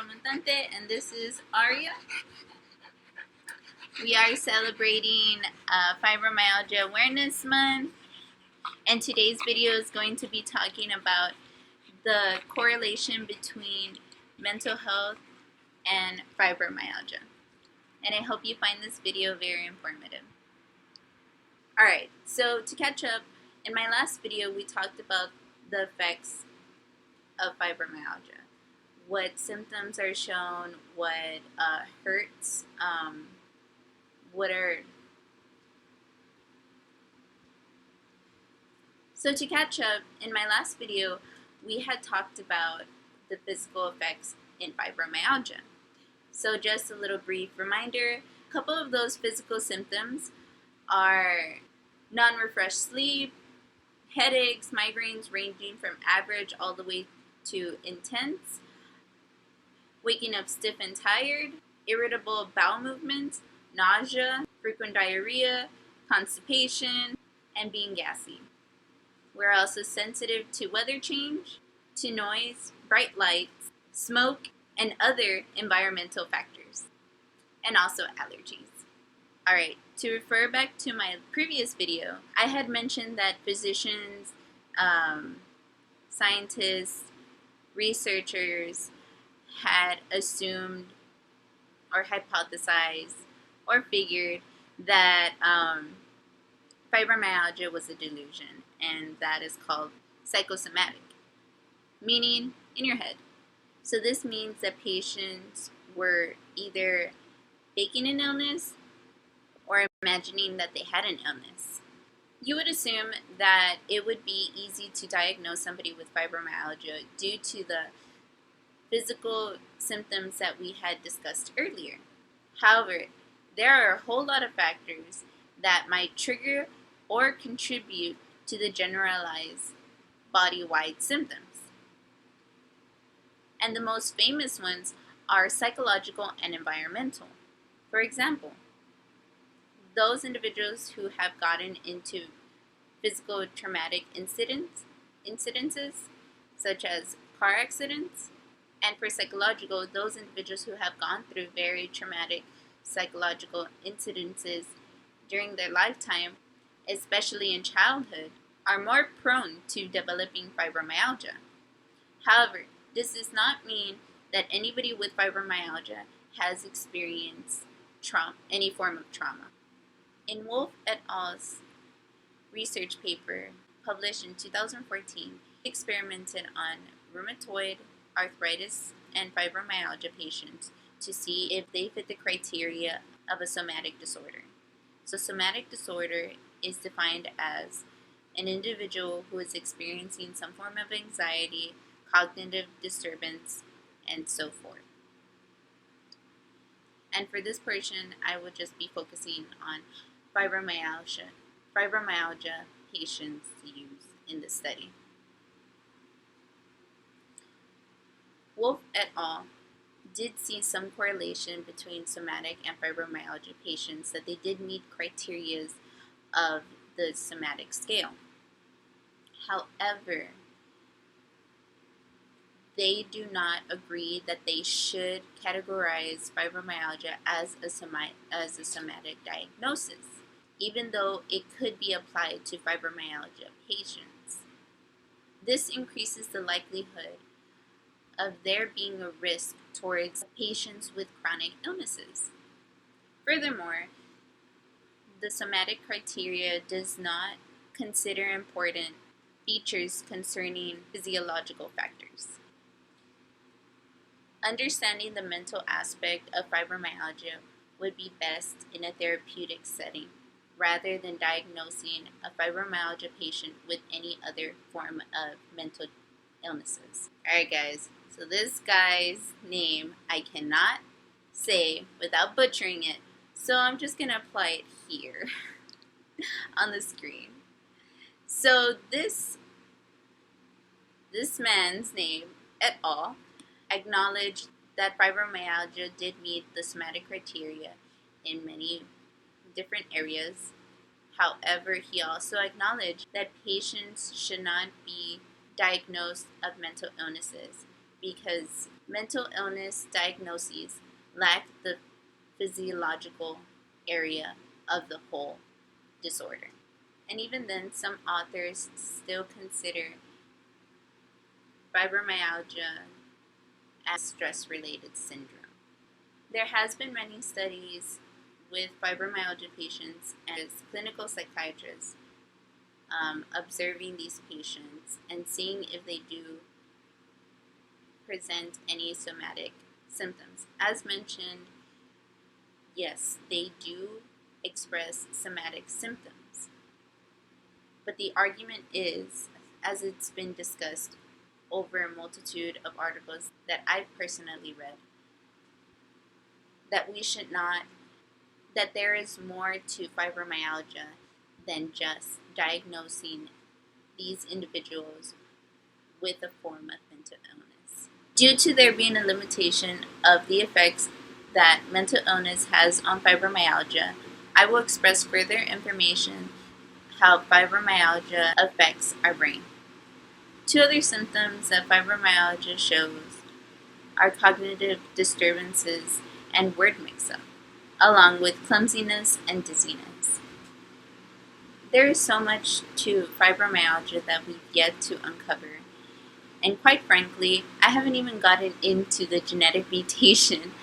Montante, and this is Aria. We are celebrating Fibromyalgia Awareness Month, and today's video is going to be talking about the correlation between mental health and fibromyalgia. And I hope you find this video very informative. Alright, so to catch up, in my last video we talked about the effects of fibromyalgia. What symptoms are shown, what hurts, what are... So to catch up, in my last video, we had talked about the physical effects in fibromyalgia. So just a little brief reminder, a couple of those physical symptoms are non-refreshed sleep, headaches, migraines ranging from average all the way to intense, waking up stiff and tired, irritable bowel movements, nausea, frequent diarrhea, constipation, and being gassy. We're also sensitive to weather change, to noise, bright lights, smoke, and other environmental factors, and also allergies. Alright, to refer back to my previous video, I had mentioned that physicians, scientists, researchers had assumed or hypothesized or figured that fibromyalgia was a delusion, and that is called psychosomatic, meaning in your head. So this means that patients were either faking an illness or imagining that they had an illness. You would assume that it would be easy to diagnose somebody with fibromyalgia due to the physical symptoms that we had discussed earlier. However, there are a whole lot of factors that might trigger or contribute to the generalized body-wide symptoms. And the most famous ones are psychological and environmental. For example, those individuals who have gotten into physical traumatic incidences, such as car accidents, and for psychological, those individuals who have gone through very traumatic psychological incidences during their lifetime, especially in childhood, are more prone to developing fibromyalgia. However, this does not mean that anybody with fibromyalgia has experienced any form of trauma. In Wolf et al.'s research paper published in 2014, experimented on rheumatoid arthritis and fibromyalgia patients to see if they fit the criteria of a somatic disorder. So somatic disorder is defined as an individual who is experiencing some form of anxiety, cognitive disturbance, and so forth. And for this portion, I will just be focusing on fibromyalgia patients used in the study. Wolf et al. Did see some correlation between somatic and fibromyalgia patients, that they did meet criteria of the somatic scale. However, they do not agree that they should categorize fibromyalgia as a somatic diagnosis, even though it could be applied to fibromyalgia patients. This increases the likelihood of there being a risk towards patients with chronic illnesses. Furthermore, the somatic criteria does not consider important features concerning physiological factors. Understanding the mental aspect of fibromyalgia would be best in a therapeutic setting, rather than diagnosing a fibromyalgia patient with any other form of mental illnesses. Alright guys, so this guy's name I cannot say without butchering it, so I'm just going to apply it here on the screen. So this man's name, et al., acknowledged that fibromyalgia did meet the somatic criteria in many different areas. However, he also acknowledged that patients should not be diagnosed of mental illnesses because mental illness diagnoses lack the physiological area of the whole disorder. And even then, some authors still consider fibromyalgia as stress-related syndrome. There has been many studies with fibromyalgia patients as clinical psychiatrists observing these patients and seeing if they do present any somatic symptoms. As mentioned, yes, they do express somatic symptoms. But the argument is, as it's been discussed over a multitude of articles that I've personally read, that there is more to fibromyalgia than just diagnosing these individuals with a form of mental illness. Due to there being a limitation of the effects that mental illness has on fibromyalgia, I will express further information how fibromyalgia affects our brain. Two other symptoms that fibromyalgia shows are cognitive disturbances and word mix-up, along with clumsiness and dizziness. There is so much to fibromyalgia that we've yet to uncover, and quite frankly, I haven't even gotten into the genetic mutation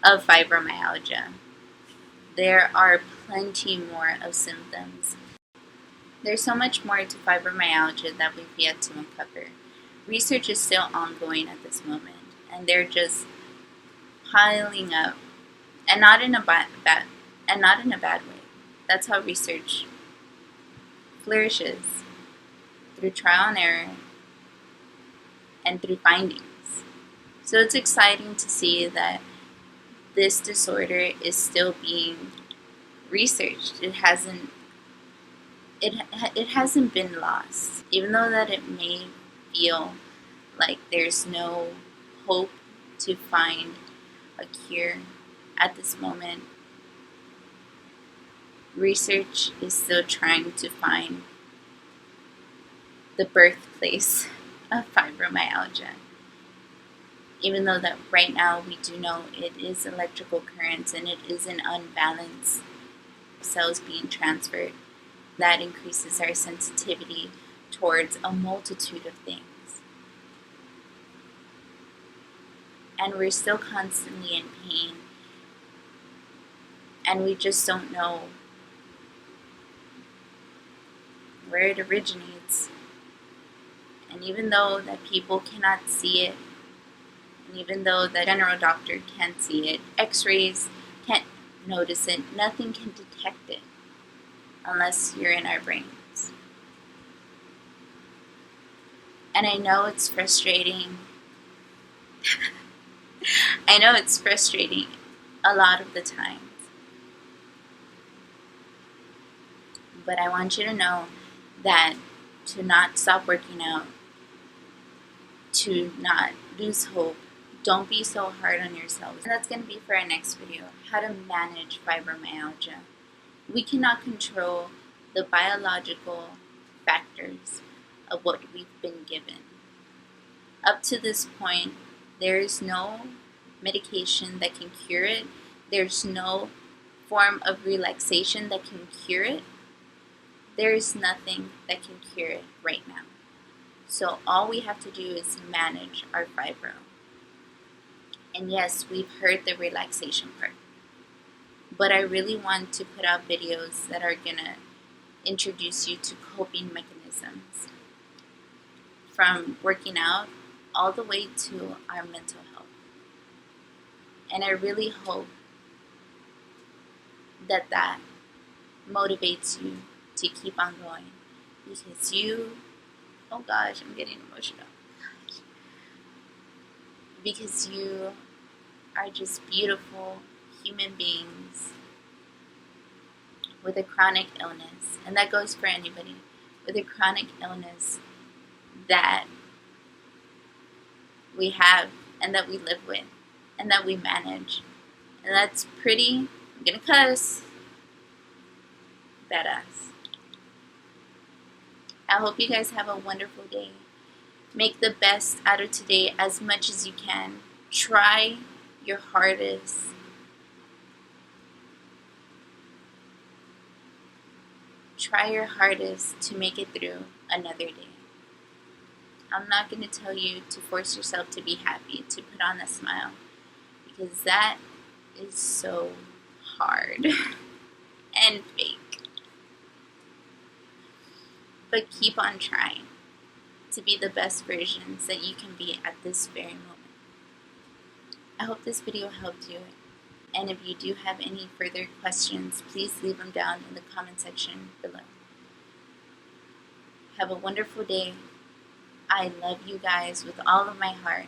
of fibromyalgia. There are plenty more of symptoms. There's so much more to fibromyalgia that we've yet to uncover. Research is still ongoing at this moment, and they're just piling up, and not in a bad way. That's how research flourishes, through trial and error and through findings. So it's exciting to see that this disorder is still being researched. It hasn't been lost, even though that it may feel like there's no hope to find a cure at this moment. Research is still trying to find the birthplace of fibromyalgia, even though that right now we do know it is electrical currents and it is an unbalanced cells being transferred. That increases our sensitivity towards a multitude of things. And we're still constantly in pain. And we just don't know where it originates. And even though that people cannot see it, and even though the general doctor can't see it, x-rays can't notice it, nothing can detect it unless you're in our brains. And I know it's frustrating. I know it's frustrating a lot of the times. But I want you to know that to not stop working out, to not lose hope, don't be so hard on yourselves. And that's going to be for our next video, how to manage fibromyalgia. We cannot control the biological factors of what we've been given. Up to this point, there is no medication that can cure it. There's no form of relaxation that can cure it. There is nothing that can cure it right now. So all we have to do is manage our fibro. And yes, we've heard the relaxation part. But I really want to put out videos that are going to introduce you to coping mechanisms. From working out all the way to our mental health. And I really hope that that motivates you to keep on going. Because you, oh gosh, I'm getting emotional. Because you are just beautiful human beings with a chronic illness. And that goes for anybody with a chronic illness that we have and that we live with and that we manage. And that's pretty, I'm gonna cuss, badass. I hope you guys have a wonderful day. Make the best out of today as much as you can. Try your hardest. Try your hardest to make it through another day. I'm not going to tell you to force yourself to be happy, to put on a smile, because that is so hard and fake. But keep on trying to be the best versions that you can be at this very moment. I hope this video helped you, and if you do have any further questions, please leave them down in the comment section below. Have a wonderful day. I love you guys with all of my heart.